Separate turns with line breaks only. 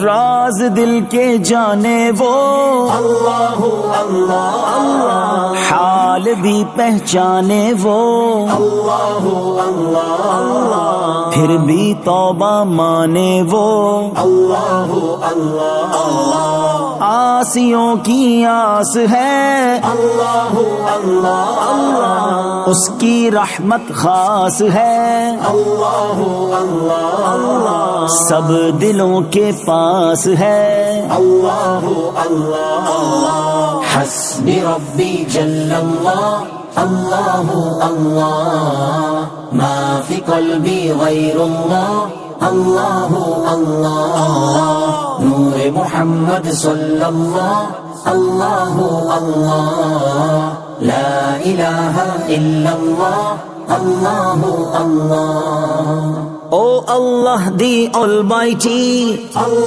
راز دل کے جانے وہ
اللہ اللہ،
حال بھی پہچانے وہ
اللہ اللہ،
پھر بھی توبہ مانے وہ
اللہ اللہ،
آسیوں کی آس ہے
اللہ اللہ،
اس کی رحمت خاص ہے
اللہ اللہ،
سب دلوں کے پاس ہے
اللہ اللہ، حسبی ربی جل اللہ، اللہ اللہ، ما فی قلبی غیر اللہ، اللہ اللہ، نور محمد صلی اللہ، اللہ اللہ، لا الہ الا اللہ، اللہ اللہ،
Oh Allah the Almighty,